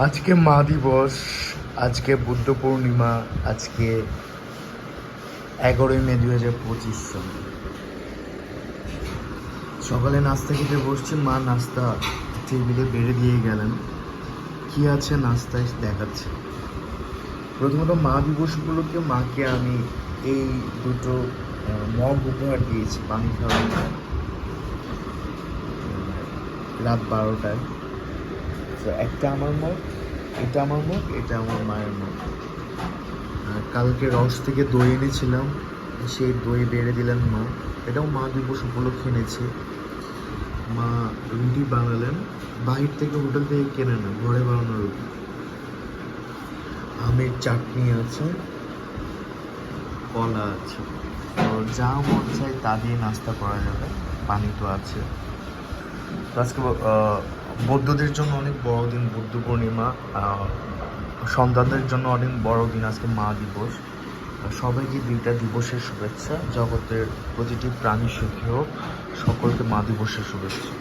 আজকে মা দিবস, আজকে বুদ্ধ পূর্ণিমা, আজকে 11ই মে 2025 সাল। সকালে নাস্তা খেতে বসছি, মা নাস্তা টেবিলে বেড়ে দিয়ে গেলেন। কি আছে নাস্তায় দেখাচ্ছে। প্রথমত মা দিবস উপলক্ষে মাকে আমি এই দুটো মগ উপহার দিয়েছি পানি খাওয়ার রাত 12টায়। তো একটা আমার মগ, এটা আমার মগ, এটা আমার মায়ের মগ। কালকে রস থেকে দই এনেছিলাম, সেই দই বেড়ে দিলেন মা। এটাও মা দিবস উপলক্ষে এনেছি। মা রুটি বানালেন, বাহির থেকে হোটেল থেকে কেনে না, ঘরে বানানো রুটি। আমের চাটনি আছে, কলা আছে, তো যা মন চাই তা দিয়ে নাস্তা করা যাবে। পানি তো আছে। তো আজকে বৌদ্ধদের জন্য অনেক বড় দিন বুদ্ধ পূর্ণিমা, সন্তানদের জন্য অনেক বড় দিন আজকে মা দিবস। সবাইকে দুইটা দিবসের শুভেচ্ছা। জগতের প্রতিটি প্রাণী সুখী হোক, সকলকে মা দিবসের শুভেচ্ছা।